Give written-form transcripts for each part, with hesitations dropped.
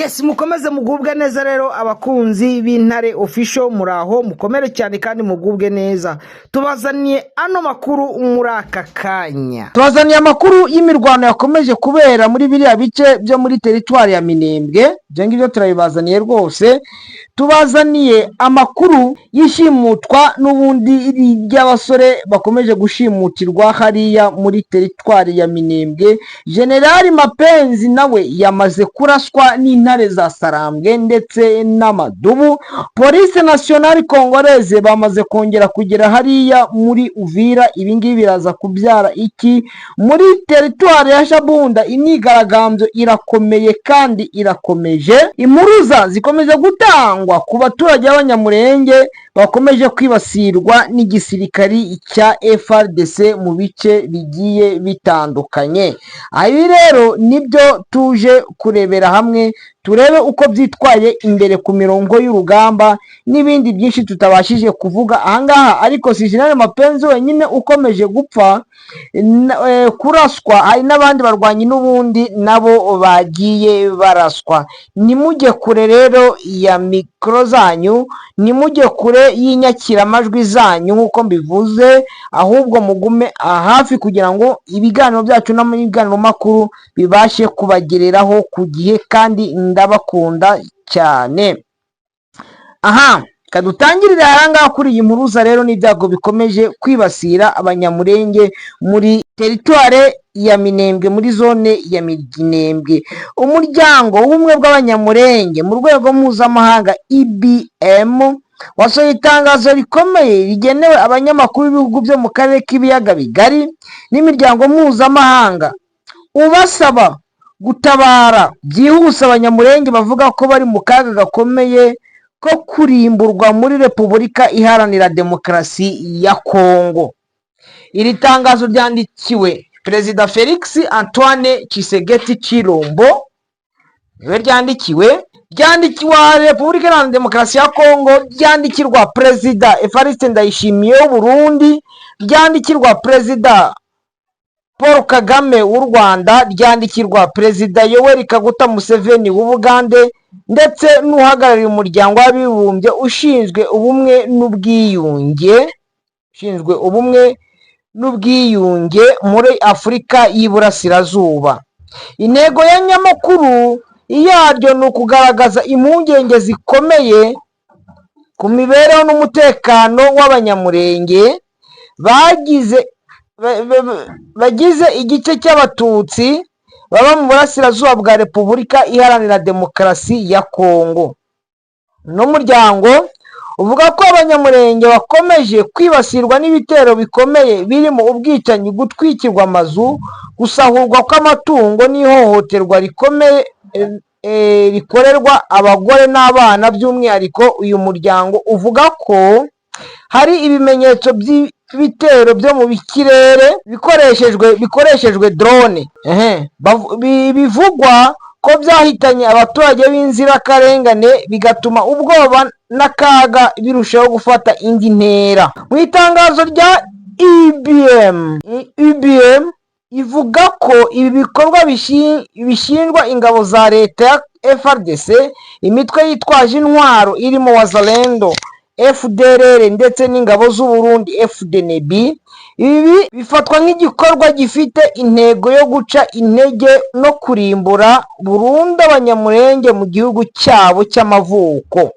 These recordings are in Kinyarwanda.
Yes, mukomeze mugubwe neza rero abakunzi b'Intare Official, muraho mukomere cyane kandi mugubwe neza. Tubazaniye ano makuru muri aka kanya. Tubazaniye amakuru y'imirwano yakomeje kubera muri biriya bice byo muri teritwari ya Minembwe. Byo ngibyo turabibazaniye rwose. Tubazaniye amakuru yishimutwa n'ubundi ry'abasore bakomeje gushimutirwa hariya muri teritwari ya Minembwe. General Mapenzi nawe yamaze kuraswa n'intare za Sarambwe ndetse n'amadubu. Police Nationale Congolaise bamaze kongera kugera hariya muri Uvira. Ibingibi biraza kubyara iki? Muri teritwari ya Shabunda imyigaragambyo irakomeye kandi irakomeje. Impuruza zikomeje gutangwa ku baturage b'Abanyamurenge bakomeje kwibasirwa n'igisirikari cya FARDC mu bice bigiye bitandukanye. Ibi rero nibyo tuje kurebera hamwe, turebe uko byitwaye imbere ku mirongo y'urugamba n'ibindi byinshi tutabashije kuvuga ahangaha. Ariko si General Mapenzi wenyine ukomeje gupfa kuraswa, hari n'abandi barwanyi n'ubundi nabo bagiye baraswa. Nimujye kure rero ya mikro zanyu, nimujye kure y'inyakiramajwi zanyu nk'uko mbivuze, ahubwo mugume hafi kugira ngo ibiganiro byacu n'ibiganiro makuru bibashe kubagereraho ku gihe, kandi ndabakunda cyane. Kadutangirira ahangaha kuri iyi mpuruza rero n'ibyago bikomeje kwibasira Abanyamurenge muri teritware ya Minembwe, muri zone ya Minembwe. Umuryango w'ubumwe bw'Abanyamurenge mu rwego mpuzamahanga IBM wasohoye itangazo rikomeye rigenewe abanyamakuru b'ibihugu byo mu karere k'ibiyaga bigari n'imiryango mpuzamahanga, ubasaba gutabara byihuse Abanyamurenge bavuga ko bari mu kaga gakomeye ko kurimburwa muri Repubulika Iharanira Demokarasi ya Kongo. Iri tangazo ryandikiwe Perezida Felix Antoine Tshisekedi Chilombo, niwe ryandikiwe Repubulika Iharanira Demokarasi ya Kongo, ryandikirwa Perezida Evariste Ndayishimiye w'u Burundi, ryandikirwa Perezida Paul Kagame w'u Rwanda, ryandikirwa Perezida Yoweri Kaguta Museveni w'Ubugande, ndetse n'uhagarariye umuryango w'abibumbye ushinzwe ubumwe n'ubwiyunge muri Afurika y'Iburasirazuba. Intego ya nyamukuru yaryo ni ukugaragaza impungenge zikomeye ku mibereho n'umutekano w'Abanyamurenge bagize igice cy'Abatutsi baba mu burasirazuba bwa Repubulika Iharanira Demokarasi ya Kongo. N'umuryango uvuga ko Abanyamurenge bakomeje kwibasirwa n'ibitero bikomeye birimo ubwicanyi, gutwikirwa amazu, gusahurwa kw'amatungo n'ihohoterwa rikomeye rikorerwa abagore n'abana. By'umwihariko uyu muryango uvuga ko hari ibimenyetso by'ibitero byo mu kirere bikoreshejwe drone, bivugwa ko byahitanye abaturage b'inzirakarengane, bigatuma ubwoba n'akaga birushaho gufata indi ntera. Mu itangazo rya IBM ivuga ko ibi bikorwa bishinjwa ingabo za leta ya FARDC, imitwe yitwaje intwaro irimo Wazalendo, FDLR ndetse n'ingabo z'u Burundi FDNB. Ibi bifatwa nk'igikorwa gifite intego yo guca intege no kurimbura burundu Abanyamurenge mu gihugu cyabo cy'amavuko.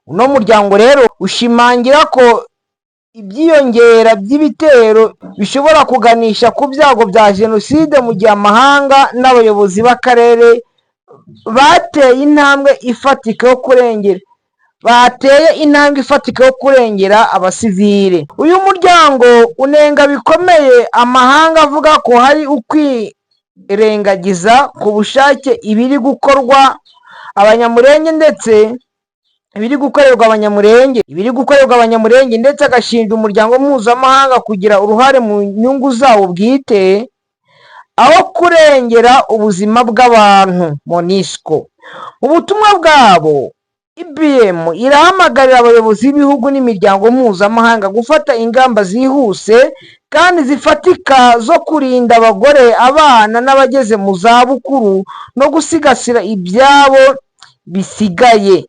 Uno muryango rero ushimangira ko ibyiyongera by'ibitero bishobora kuganisha ku byago bya jenoside, mu gihe amahanga n'abayobozi b'akarere bateye intambwe ifatika yo kurengera abasivile. Uyu muryango unenga bikomeye amahanga, avuga ko hari ukwirengagiza ku bushake ibiri gukorerwa Abanyamurenge ndetse agashinja umuryango mpuzamahanga kugira uruhare mu nyungu zawo bwite aho kurengera ubuzima bw'abantu. MONUSCO mu butumwa bwabo, IBM irahamagarira abayobozi b'ibihugu n'imiryango mpuzamahanga gufata ingamba zihuse kandi zifatika zo kurinda abagore, abana n'abageze mu zabukuru no gusigasira ibyabo bisigaye.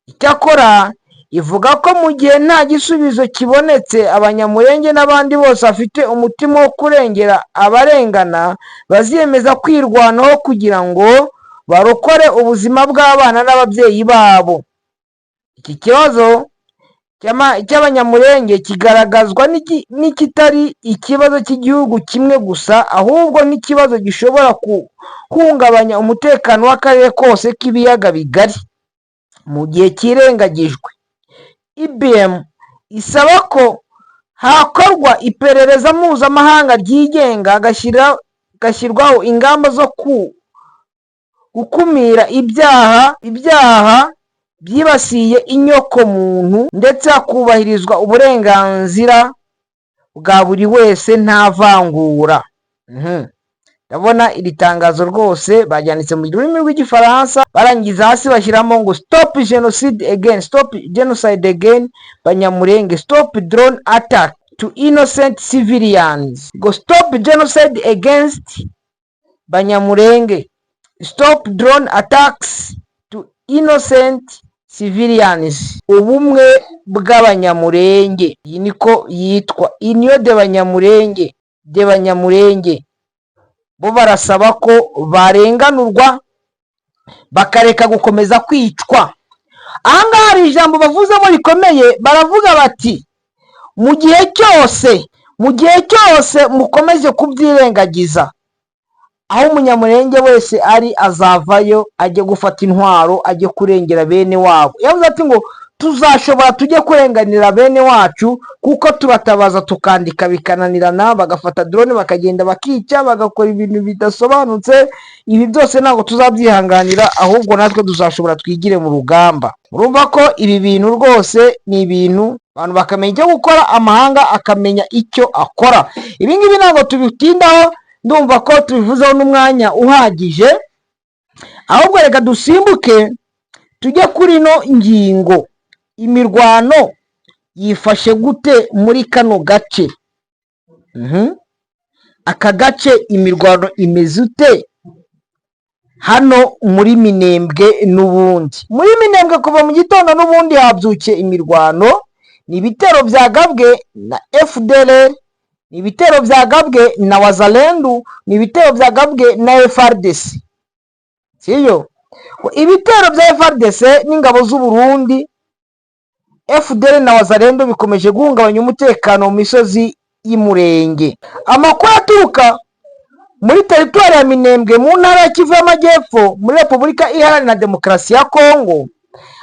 Icyakora ivuga ko mu gihe nta gisubizo kibonetse, Abanyamulenge n'abandi bose bafite umutima wo kurengera abarengana baziyemeza kwirwanaho kugira ngo barokore ubuzima bw'abana n'ababyeyi babo. Iki kibazo cy'Abanyamulenge kigaragazwa n'ikitari ikibazo cy'igihugu kimwe gusa, ahubwo n'ikibazo gishobora guhungabanya umutekano w'akarere kose k'ibiyaga bigari mu gihe kirengagijwe. IBM isaba ko hakorwa iperereza mpuzamahanga ryigenga, hagashyirwaho ingamba zo gukumira ibyaha byibasiye inyokomuntu, ndetse hakubahirizwa uburenganzira bwa buri wese nta vangura. Ndabona iri tangazo rwose baryanditse mu rurimi rw'igifaransa, barangiza hasi bashyiramo ngo stop genocide again, stop genocide again Banyamulenge, stop drone attack to innocent civilians. Go stop genocide against Banyamulenge, stop drone attacks to innocent civilians. Ubumwe bw'Abanyamulenge, iyi niko yitwa Union de Banyamulenge, bo barasaba ko barenganurwa bakareka gukomeza kwicwa. Ahangaha hari ijambo bavuzemo rikomeye, baravuga bati mu gihe cyose mukomeje kubyirengagiza, aho Umunyamulenge wese ari azavayo ajye gufata intwaro, ajye kurengera bene wabo. Yavuze ati ngo tuzashobora tujye kurenganira bene wacu, kuko turatabaza tukandika bikananirana, bagafata drone bakagenda bakica, bagakora ibintu bidasobanutse. Ibi byose ntabwo tuzabyihanganira, ahubwo natwe tuzashobora twigire mu rugamba. Urumva ko ibi bintu rwose ni ibintu abantu bakamenya icyo gukora, amahanga akamenya icyo akora. Ibi ngibi ntabwo tubitindaho, ndumva ko tubivuzeho n'umwanya uhagije, ahubwo reka dusimbuke tujye kuri ino ngingo. Imirwano yifashe gute muri kano gace? Aka gace imirwano imeze ute hano muri Minembwe? N'ubundi muri Minembwe kuva mu gitondo n'ubundi habyukiye imirwano. Ni ibitero byagabwe na FDLR, ni ibitero byagabwe na Wazalendo, ni ibitero byagabwe na FARDC. Siyo ibitero bya FARDC n'ingabo z'u Burundi, FDL na Wazalendo bikomeje guhungabanya umutekano mu misozi y'Umurenge. Amakuru aturuka muri teritwari ya Minembwe mu ntara ya Kivu y'Amajyepfo muri Repubulika Iharanira Demokarasi ya Kongo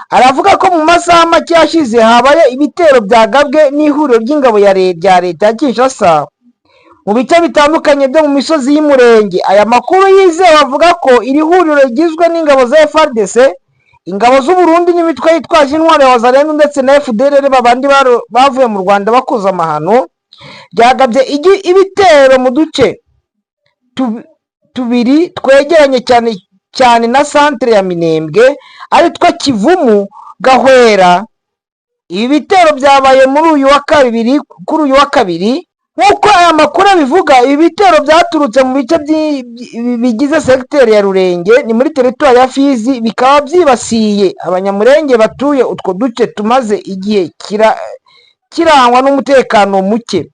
aravuga ko mu masaha make yashize habaye ibitero byagabwe n'ihuriro ry'ingabo ya leta ya Kinshasa mu bice bitandukanye byo mu misozi y'Umurenge. Aya makuru yizewe avuga ko iri huriro rigizwe n'ingabo za FARDC, ingabo z'u Burundi n'imitwe yitwaje intwaro ya Wazalendo ndetse na FDLR babandi bavuye mu Rwanda bakoze amahano, byagabye ibitero mu duce tubiri twegeranye cyane na centre ya Minembwe, ari two Kivumu, Gahwera. Ibi bitero byabaye kuri uyu wa kabiri. Nk'uko aya makuru abivuga, ibi bitero byaturutse mu bice bigize segiteri ya Rurenge, ni muri teritwari ya Fizi, bikaba byibasiye Abanyamulenge batuye utwo duce tumaze igihe kirangwa n'umutekano muke.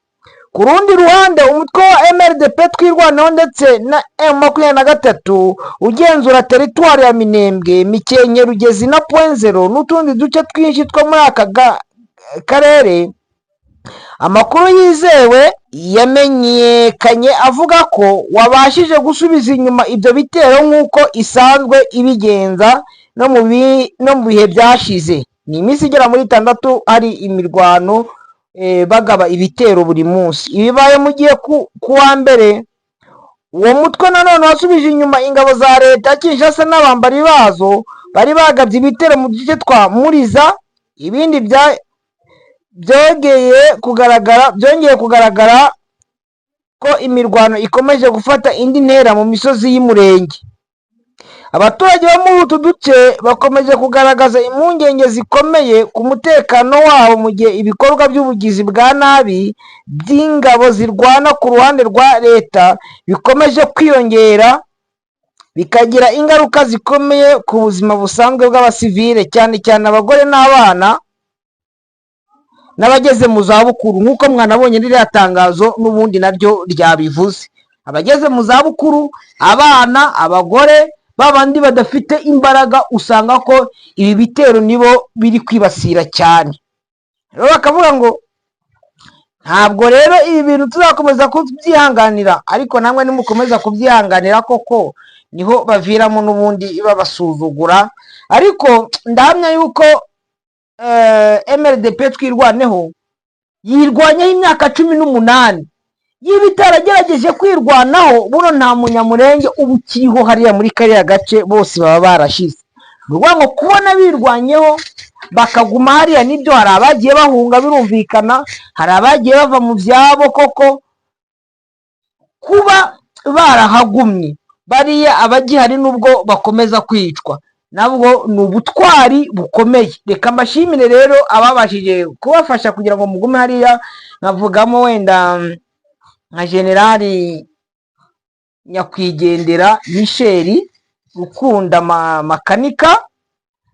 Ku rundi ruhande, umutwe wa MRDP twirwanaho ndetse na M23 ugenzura teritwari ya Minembwe, Mikenke, Rugezi na Point Zero n'utundi duce twinshi two muri aka karere. Amakuru yizewe yamenyekanye avuga ko wabashije gusubiza inyuma ibyo bitero nk'uko isanzwe ibigenza no mu bihe byashize. Ni iminsi igera muri 6 hari imirwano bagaba ibitero buri munsi. Ibibaye mu gihe ku wa mbere uwo mutwe nanone wasubije inyuma ingabo za leta Kinshasa n'abambari bazo bari bagabye ibitero mu duce twa Muriza. Ibindi byongeye kugaragara ko imirwano ikomeje gufata indi ntera mu misozi y'Umurenge. Abaturage bo muri utu duce bakomeje kugaragaza impungenge zikomeye ku mutekano wabo mu gihe ibikorwa by'ubugizi bwa nabi by'ingabo zirwana ku ruhande rwa leta bikomeje kwiyongera bikagira ingaruka zikomeye ku buzima busanzwe bw'abasivile, cyane cyane abagore n'abana n'abageze mu zabukuru. Nk'uko mwanabonye ririya tangazo n'ubundi naryo ryabivuze, abageze mu zabukuru, abana, abagore, babandi badafite imbaraga, usanga ko ibi bitero nibo biri kwibasira cyane. Rero bakavuga ngo ntabwo rero ibi bintu tuzakomeza kubyihanganira, ariko namwe nimukomeza kubyihanganira koko niho baviramo n'ubundi babasuzugura. Ariko ndahamya yuko MRDP twirwaneho yirwanyeho imyaka 18, yiba itaragerageje kwirwanaho, buno nta munyamurenge ubu ukiriho hariya muri kariya gace, bose baba barashize. Ngo kubona birwanyeho bakaguma hariya nibyo, hari abagiye bahunga birumvikana, hari abagiye bava mu byabo koko, kuba barahagumye bariya abagihari nubwo bakomeza kwicwa nabwo ni ubutwari bukomeye. Reka mbashimire rero ababashije kubafasha kugira ngo mugume hariya, nkavugamo wenda nka Generali nyakwigendera Michel Rukunda makanika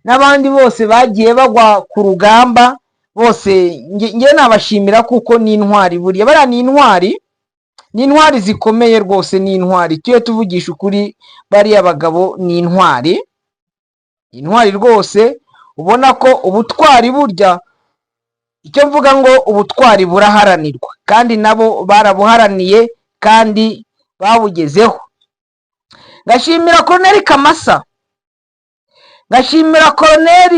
n'abandi bose bagiye bagwa ku rugamba, bose nge nabashimira kuko ni intwari. Buriya bariya ni intwari zikomeye rwose, ni intwari. Tuye tuvugisha ukuri, bariya bagabo ni intwari rwose. Ubona ko ubutwari burya, icyo mvuga ngo ubutwari buraharanirwa, kandi nabo barabuharaniye kandi babugezeho. Ngashimira Colonel Kamasa, ngashimira Colonel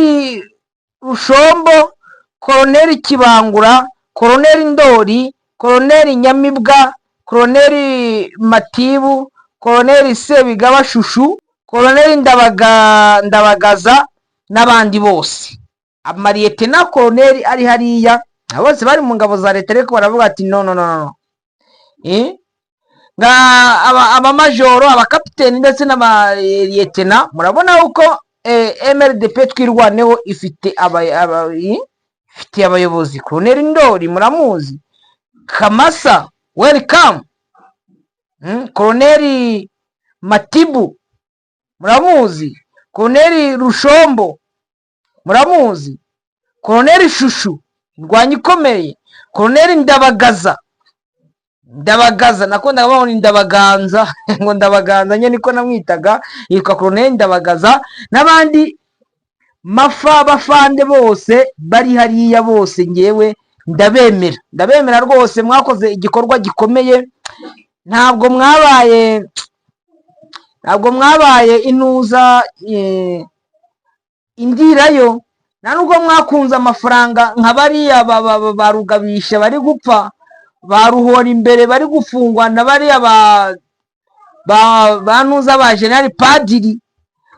Rushombo, Colonel Kibangura, Colonel Ndori, Colonel Nyamibwa, Colonel Matibu, Colonel Sebigaba Shushu, Colonel Ndabagaza n'abandi bose. Amariyete na Colonel ari hariya bose bari mu ngabo za leta, ariko baravuga ati no. Abamajoro, abakapiteni ndetse n'amariyetena, murabona uko MRDP twirwaneho ifite abayobozi. Colonel Ndori muramuzi, Kamasa welcome, Colonel Matibu muramuzi, Colonel Rushombo muramuzi, Colonel Shushu ndwanyi ikomeye, Colonel Ndabagaza nakunda babona Ndabaganza ngo Ndabaganza nye niko namwitaga, yitwa Colonel Ndabagaza n'abandi bafande bose bari hariya. Bose ngewe ndabemera rwose, mwakoze igikorwa gikomeye. Ntabwo mwabaye intuza indirayo, nta nubwo mwakunze amafaranga nka bariya barugabisha bari gupfa, baruhora imbere bari gufungwa, na bariya bantuza ba General Padiri,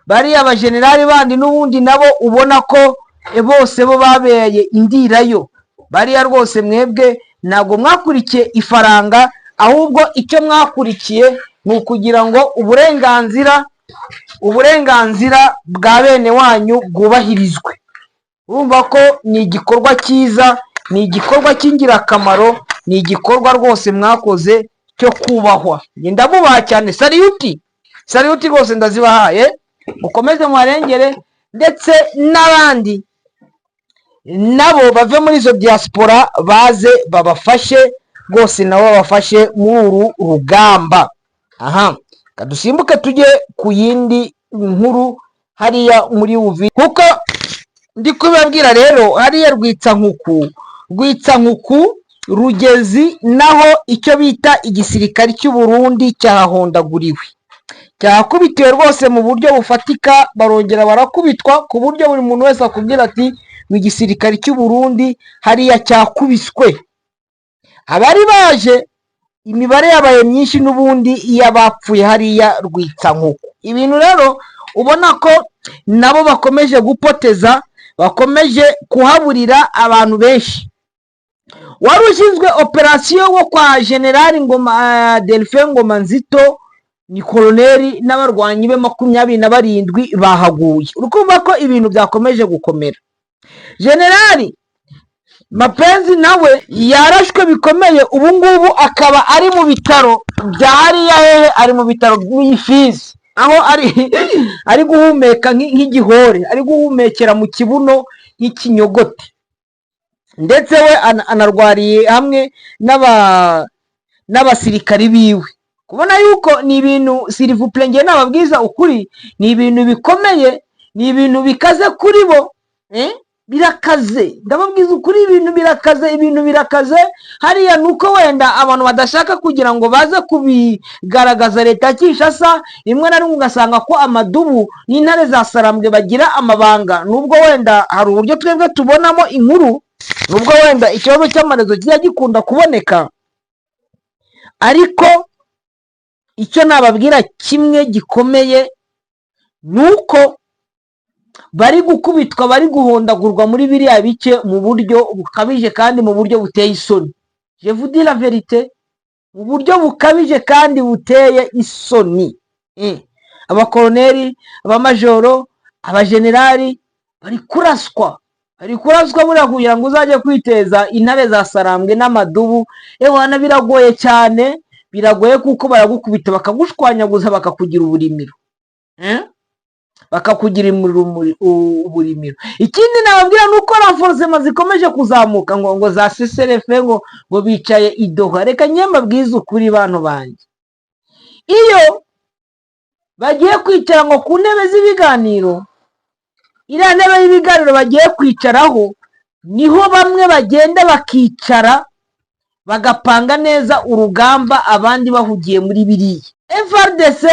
bariya ba General bandi n'ubundi nabo ubona ko bose bo babeye indirayo. Bariya rwose mwebwe ntabwo mwakurikiye ifaranga, ahubwo icyo mwakurikiye ni ukugira ngo uburenganzira bwa bene wanyu bwubahirizwe. Urumva ko ni igikorwa cyiza, ni igikorwa cy'ingirakamaro, ni igikorwa rwose mwakoze cyo kubahwa. Ndabubaha cyane, saliyuti rwose ndazibahaye. Mukomeze muharengere, ndetse n'abandi nabo bave muri izo diaspora baze babafashe rwose, nabo babafashe muri uru rugamba. Kadusimbuke tujye ku yindi nkuru hariya muri Uvira. Kuko ndi kubabwira rero, hariya Rwitsankuku Rugezi naho icyo bita igisirikari cy'u Burundi cyahondaguriwe, cyakubitiwe rwose mu buryo bufatika, barongera barakubitwa ku buryo buri muntu wese akubwira ati igisirikari cy'u Burundi hariya cyakubiswe. Abari baje imibare yabaye myinshi n'ubundi y'abapfuye hariya Rwitsankuku. Ibintu rero ubona ko nabo bakomeje gupoteza, bakomeje kuhaburira abantu benshi. Wari ushinzwe operasiyo wo kwa General Delphin Ngoma Nzito ni Colonel n'abarwanyi be 27 bahaguye. Urukumva ko ibintu byakomeje gukomera. General Mapenzi nawe yarashwe bikomeye, ubu ngubu akaba ari mu bitaro bya hariya, ari mu bitaro by'Ifizi. aho ari guhumeka nk'igihore, ari guhumekera mu kibuno nk'ikinyogote, ndetse we anarwariye hamwe n'abasirikari biwe. Kubona yuko ni ibintu sirivuple ngiye nababwiza ukuri, ni ibintu bikomeye, ni ibintu bikaze kuri bo, birakaze, ndababwiza ukuri, ibintu birakaze. Hariya nuko wenda abantu badashaka kugira ngo baze kubigaragaza leta ya Kinshasa, rimwe na rimwe ugasanga ko amadubu n'intare za Sarambwe bagira amabanga, nubwo wenda hari uburyo twebwe tubonamo inkuru, nubwo wenda ikibazo cy'amarezo kijya gikunda kuboneka, ariko icyo nababwira kimwe gikomeye nuko bari gukubitwa, bari guhondagurwa muri biriya bice mu buryo bukabije kandi mu buryo buteye isoni. Je vous dis la vérité, mu buryo bukabije kandi buteye isoni. Abakoloneli, abamajoro, abajenerali bari kuraswa buriya kugira ngo uzajye kwiteza intare za Sarambwe n'amadubu. Ewana biragoye cyane, biragoye kuko baragukubita bakagushwanyaguza bakakugira uburimiro, bakakugira uburimiro. Ikindi nababwira nuko renforcement zikomeje kuzamuka, ngo za CCRF ngo bicaye idoha. Reka nyembabwiza ukuri bantu banjye, iyo bagiye kwicara ngo ku ntebe z'ibiganiro, iriya ntebe y'ibiganiro bagiye kwicaraho, niho bamwe bagenda bakicara bagapanga neza urugamba, abandi bahugiye muri biriya. FARDC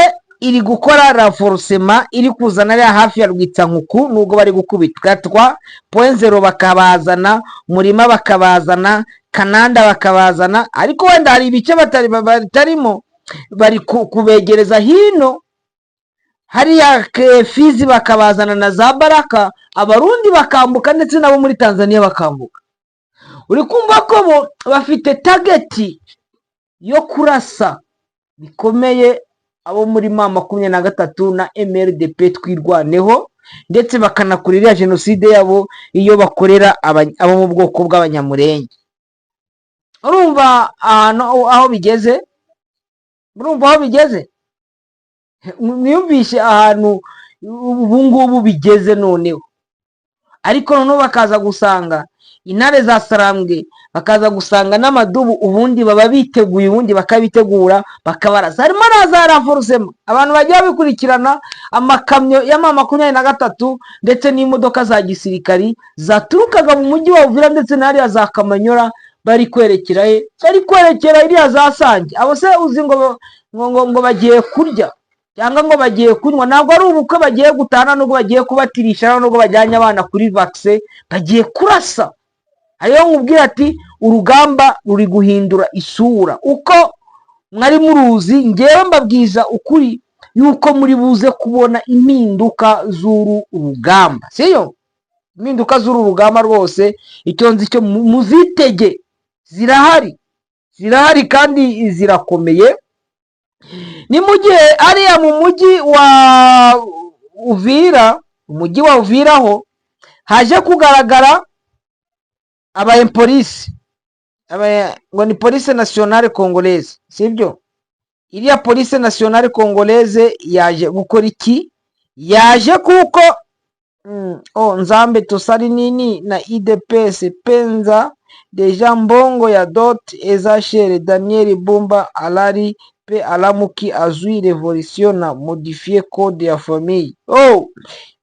iri gukora renforcement, iri kuzana ariya hafi ya Rwitsankuku, nubwo bari gukubitwa 3.0 bakabazana, Murima bakabazana, Kananda bakabazana, ariko wenda hari ibice batarimo, bari kubegereza hino. Hariya Fizi bakabazana na za Baraka, Abarundi bakambuka, ndetse nabo muri Tanzania bakambuka. Uri kumva ko bo bafite target yo kurasa bikomeye abo muri M23 na MRDP twirwaneho, ndetse bakanakurira genocide yabo iyo bakorera abo mu bwoko bw'Abanyamurenge. Urumva aho bigeze, mwiyumvishe ahantu ubu ngubu bigeze noneho. Ariko noneho bakaza gusanga intare za Sarambwe, bakaza gusanga n'amadubu, ubundi baba biteguye, ubundi bakabitegura bakabarasa. Harimo na renforcement, abantu bagiye bikurikirana, amakamyo ya M23 ndetse n'imodoka za gisirikari zaturukaga mu mujyi wa Uvira ndetse n'ariya za Kamanyora, bari kwerekera iriya za Sange. Abo se uzi ngo bagiye kurya cyangwa ngo bagiye kunywa? Ntabwo ari ubukwe bagiye gutana, nubwo bagiye kubatirisha, nubwo bajyanye abana kuri vaccine, bagiye kurasa. Ayo nkubwira ati urugamba ruri guhindura isura. Uko mwari muruzi, ngewe mbabwiza ukuri yuko muri buze kubona impinduka z'uru rugamba, siyo? Impinduka z'uru rugamba rwose, icyo nzi cyo muzitege, zirahari kandi zirakomeye. Ni mu gihe ariya mu mujyi wa Uvira ho haje kugaragara abapolisi, ngo ni police nationale congolaise, sibyo? Iriya police nationale congolaise yaje gukora iki? Yaje kuko Nzambe Tosali nini na IDPS Penza Deja Mbongo ya Dot Ezashere Daniel Bumba Alari pe Alamuki azui revolution na modifie code ya famille.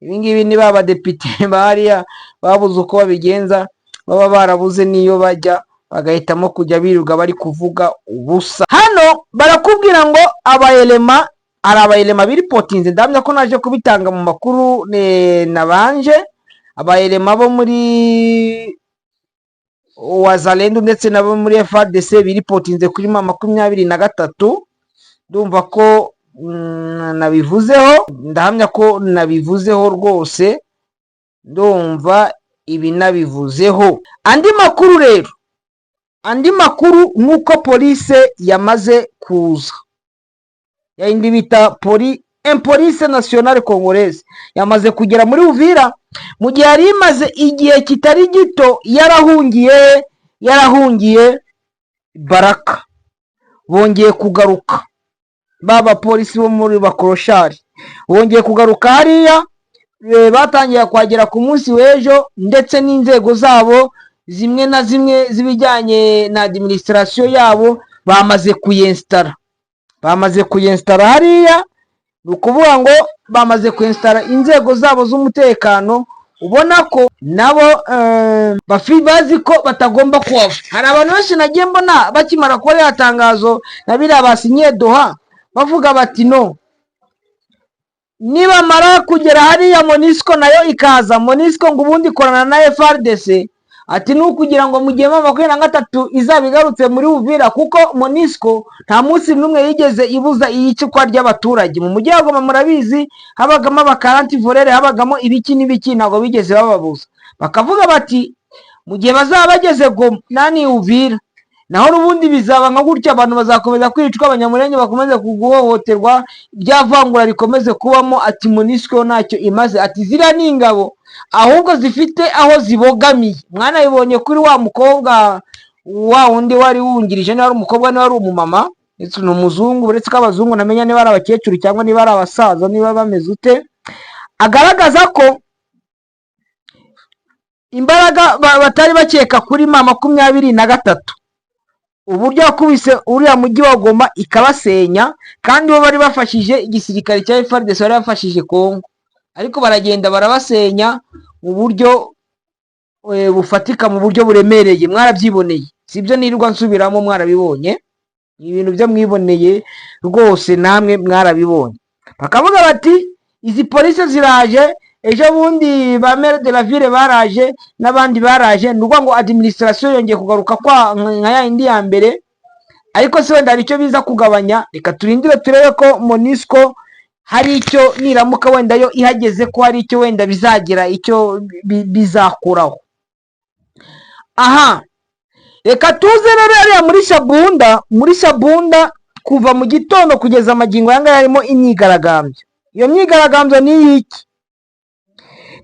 Ibingibi ni baba depite bariya babuze uko babigenza, baba barabuze niyo bajya, bagahitamo kujya biruga bari kuvuga ubusa. Hano barakubwira ngo abaelema biri potinze, ndamya ko naje kubitanga mu makuru nabanje. Abaelema bo muri Wazalendo ndetse nabo muri FARDC biri potinze kuri M23. Ndumva ko nabivuzeho, ndahamya ko nabivuzeho rwose, ndumva ibi nabivuzeho. Andi makuru nuko police yamaze kuza, yindi bita police nationale congolaise, yamaze kugera muri Uvira, mu gihe yari imaze igihe kitari gito yarahungiye Baraka. Bongeye kugaruka baba polisi bo muri Bakoroshari, bongeye kugaruka hariya, batangiye kwagera ku munsi w'ejo, ndetse n'inzego zabo zimwe na zimwe zibijyanye na administration yabo bamaze kuyinstara hariya. Ni ukuvuga ngo bamaze kwinstara inzego zabo z'umutekano, ubona ko nabo bazi ko batagomba kuhava. Hari abantu benshi nagiye mbona bakimara kuba yatangazo na biriya basinye Doha, bavuga bati no, nibamara kugera hariya MONUSCO nayo ikaza. MONUSCO ngo ubundi ikorana na FARDC, ati nukugira ngo mu gihe 23 izaba igarutse muri Uvira, kuko MONUSCO nta munsi n'umwe yigeze ibuza iyicikwa ry'abaturage mu mujyi wa Goma. Murabizi habagamo abakaranti vorere, habagamo ibiki n'ibiki, ntabwo bigeze bababuza. Bakavuga bati mu gihe bazaba bageze Goma nani Uvira, naho n'ubundi bizaba nka gutya, abantu bazakomeza kwicwa, abanyamurenge bakomeze kuguhohoterwa, byavangura rikomeze kubamo. Ati MONUSCO ntacyo imaze, ati zira n'ingabo ahubwo zifite aho zibogamiye. Mwana yibonye kuri wa mukobwa wa undi wari wungirije, niba ari umukobwa niba ari umumama, ndetse n'umuzungu, uretse ko abazungu namenya niba ari abakecuru cyangwa niba ari abasaza, niba bameze ute, agaragaza ko imbaraga batari bakeka kuri 23 uburyo yakubise uriya mujyi wa Goma ikabasenya, kandi bo bari bafashije igisirikare cya FARDC, bari bafashije Kongo, ariko baragenda barabasenya mu buryo bufatika, mu buryo buremereye. Mwarabyiboneye, sibyo nirirwa nsubiramo, mwarabibonye, ibintu byo mwiboneye rwose, namwe mwarabibonye. Bakavuga bati izi polisi ziraje, ejo bundi ba maire de la ville baraje, n'abandi baraje, nuko ngo administration yongeye kugaruka kwa nka ya indi ya mbere, ariko se wenda icyo biza kugabanya. Reka turindire turebe ko MONUSCO hari icyo niramuka wenda yo ihageze, ko hari icyo wenda bizagira icyo bizakuraho. Aha, reka tuze rero muri Shabunda kuva mu gitondo kugeza amagingo yanga yarimo imyigaragambyo. Iyo myigaragambyo ni iki?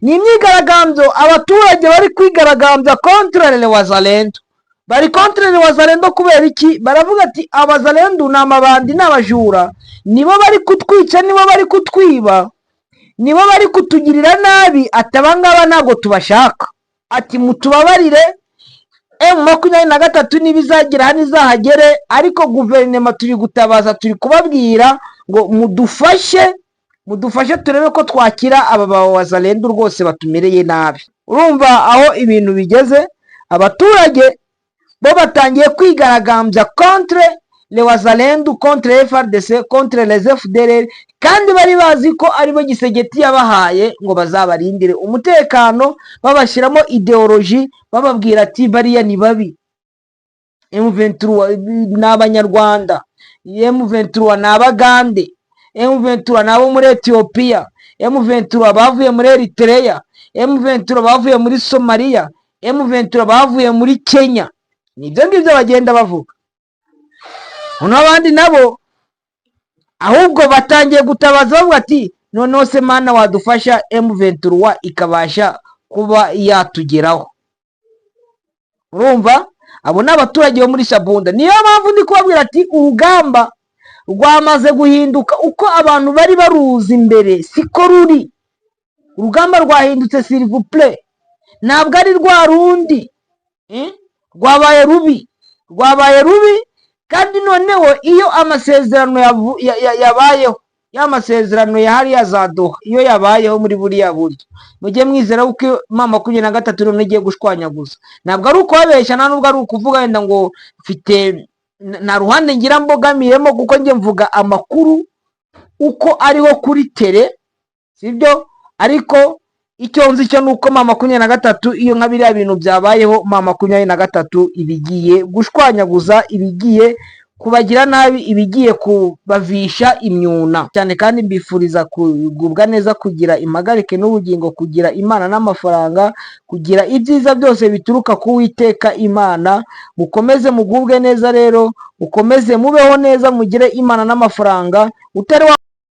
Ni imyigaragambyo abaturage bari kwigaragambya contre les Wazalendo. Bari contre les Wazalendo kubera iki? Baravuga ati abazalendo ni amabandi n'abajura, nibo bari kutwica, nibo bari kutwiba, nibo bari kutugirira nabi, atabangaba ntago tubashaka. Ati mutubabarire, M23 nibizagira hano izahagere, ariko guverinoma turi gutabaza, turi kubabwira ngo mudufashe turebe ko twakira aba Wazalendo rwose batumereye nabi. Urumva aho ibintu bigeze, abaturage bo batangiye kwigaragambya contre les Wazalendo, contre FARDC, contre les FDLR, kandi bari bazi ko aribo gisegeti yabahaye ngo bazabarindire umutekano, babashyiramo ideology, bababwira ati bariya ni babi, M23 n'abanyarwanda, M23 n'abagande, M23 nabo muri Ethiopia, M23 bavuye muri Eritrea, M23 bavuye muri Somalia, M23 bavuye muri Kenya. Nibyo ngibyo bagenda bavuga. Abandi nabo ahubwo batangiye gutabaza bavuga ati noneho se mana wadufasha M23 ikabasha kuba yatugeraho. Urumva, abo n'abaturage bo muri Shabunda. Niyo mpamvu ndi kubabwira ati urugamba rwamaze guhinduka, uko abantu bari baruzi imbere siko ruri. Urugamba rwahindutse, s'il vous plaît, ntabwo ari rwa rundi. Rwabaye rubi, kandi noneho iyo amasezerano yabayeho, ya masezerano ya hariya za Doha, iyo yabayeho muri buriya buryo, mujye mwizera uko 23 n'igiye gushwanyaguza. Ntabwo ari ukubabeshya, ntabwo ari ukuvuga wenda ngo mfite na ruhande ngira mbogamiremo, kuko njye mvuga amakuru uko ariho kuri tele, sibyo? Ariko icyo nzi cyo nuko 23 iyo nka biriya bintu byabayeho, 23 ibigiye gushwanyaguza, ibigiye kubagira nabi, ibigiye kubavisha imyuna cyane. Kandi mbifuriza kugubwa neza, kugira impagarike n'ubugingo, kugira Imana n'amafaranga, kugira ibyiza byose bituruka ku Uwiteka Imana. Mukomeze mugubwe neza rero, mukomeze mubeho neza, mugire Imana n'amafaranga, utari